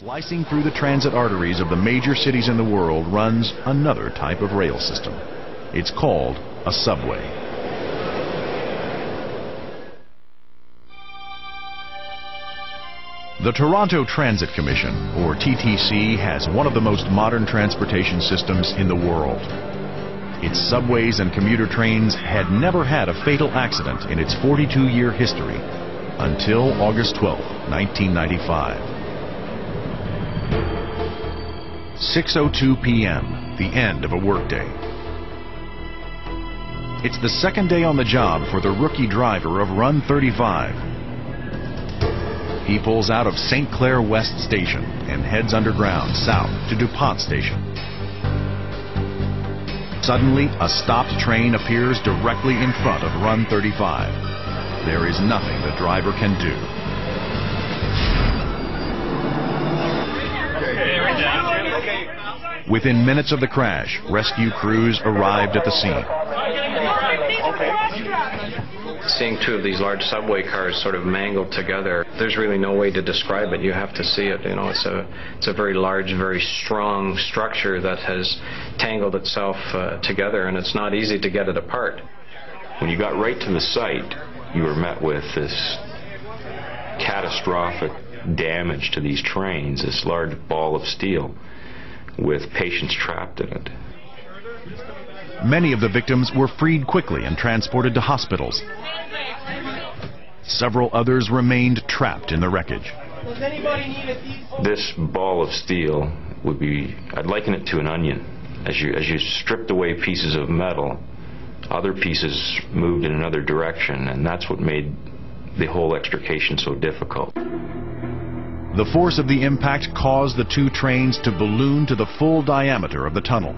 Slicing through the transit arteries of the major cities in the world runs another type of rail system. It's called a subway. The Toronto Transit Commission, or TTC, has one of the most modern transportation systems in the world. Its subways and commuter trains had never had a fatal accident in its 42-year history until August 12, 1995. 6:02 p.m., the end of a workday. It's the second day on the job for the rookie driver of Run 35. He pulls out of St. Clair West Station and heads underground south to DuPont Station. Suddenly, a stopped train appears directly in front of Run 35. There is nothing the driver can do. Within minutes of the crash, rescue crews arrived at the scene. Seeing two of these large subway cars sort of mangled together, there's really no way to describe it. You have to see it. You know, it's a very large, very strong structure that has tangled itself together, and it's not easy to get it apart. When you got right to the site, you were met with this catastrophic damage to these trains, this large ball of steel with patients trapped in it. Many of the victims were freed quickly and transported to hospitals. Several others remained trapped in the wreckage. This ball of steel would be, I'd liken it to an onion. As you stripped away pieces of metal, other pieces moved in another direction, and that's what made the whole extrication so difficult. The force of the impact caused the two trains to balloon to the full diameter of the tunnel.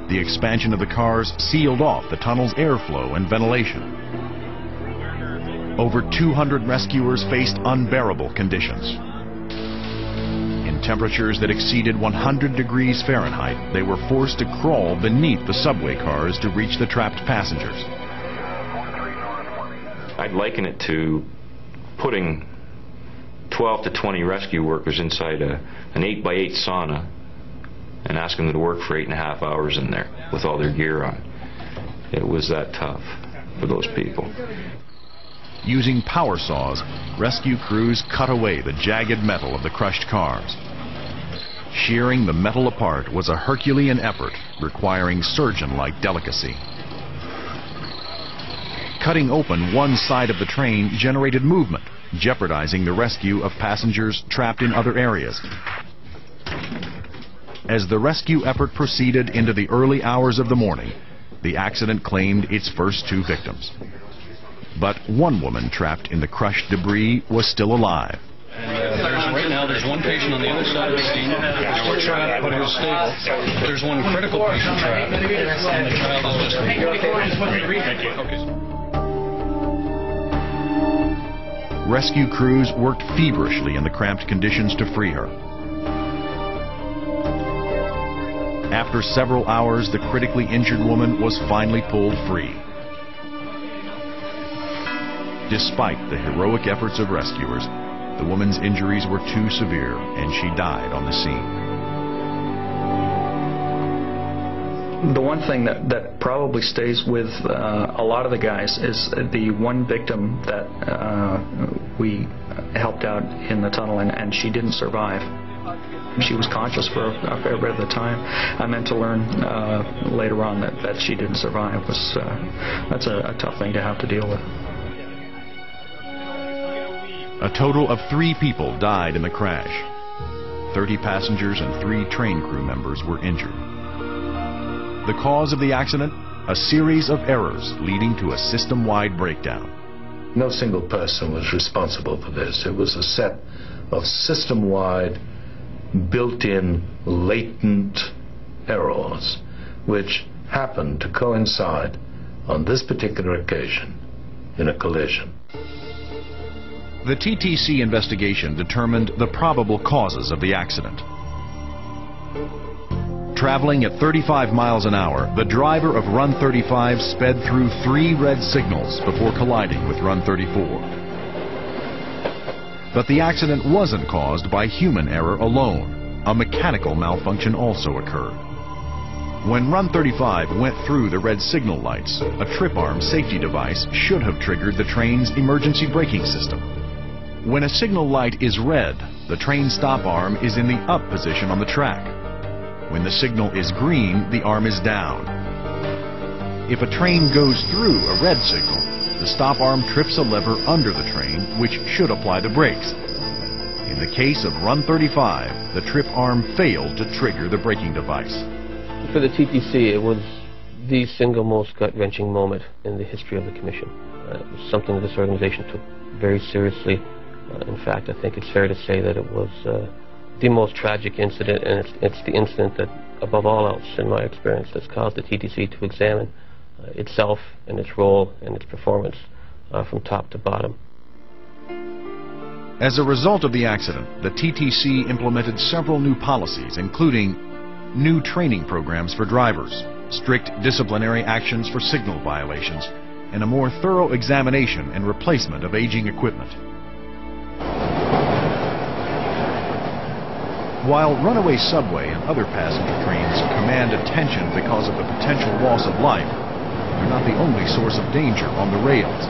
The expansion of the cars sealed off the tunnel's airflow and ventilation. Over 200 rescuers faced unbearable conditions. In temperatures that exceeded 100 degrees Fahrenheit, they were forced to crawl beneath the subway cars to reach the trapped passengers. I'd liken it to putting 12 to 20 rescue workers inside an 8x8 sauna and asking them to work for 8.5 hours in there with all their gear on. It was that tough for those people. Using power saws, rescue crews cut away the jagged metal of the crushed cars. Shearing the metal apart was a Herculean effort requiring surgeon-like delicacy. Cutting open one side of the train generated movement, jeopardizing the rescue of passengers trapped in other areas. As the rescue effort proceeded into the early hours of the morning, the accident claimed its first two victims. But one woman trapped in the crushed debris was still alive. Right now, there's one patient on the other side of the scene. We're trapped, but it's stable. There's one critical patient trapped, and the child is just... Rescue crews worked feverishly in the cramped conditions to free her. After several hours, the critically injured woman was finally pulled free. Despite the heroic efforts of rescuers, the woman's injuries were too severe and she died on the scene. The one thing that probably stays with a lot of the guys is the one victim that we helped out in the tunnel, and she didn't survive. She was conscious for a fair bit of the time. I meant to learn later on that she didn't survive. That's a tough thing to have to deal with. A total of 3 people died in the crash. 30 passengers and 3 train crew members were injured. The cause of the accident? A series of errors leading to a system-wide breakdown. No single person was responsible for this. It was a set of system-wide, built-in, latent errors which happened to coincide on this particular occasion in a collision. The TTC investigation determined the probable causes of the accident. Traveling at 35 miles an hour, the driver of Run 35 sped through 3 red signals before colliding with Run 34. But the accident wasn't caused by human error alone. A mechanical malfunction also occurred. When Run 35 went through the red signal lights, a trip arm safety device should have triggered the train's emergency braking system. When a signal light is red, the train stop arm is in the up position on the track. When the signal is green, the arm is down. If a train goes through a red signal, the stop arm trips a lever under the train, which should apply the brakes. In the case of Run 35, the trip arm failed to trigger the braking device. For the TTC, it was the single most gut-wrenching moment in the history of the Commission. It was something that this organization took very seriously. In fact, I think it's fair to say that it was the most tragic incident, and it's the incident that, above all else, in my experience, has caused the TTC to examine itself and its role and its performance from top to bottom. As a result of the accident, the TTC implemented several new policies, including new training programs for drivers, strict disciplinary actions for signal violations, and a more thorough examination and replacement of aging equipment. While runaway subway and other passenger trains command attention because of the potential loss of life, they're not the only source of danger on the rails.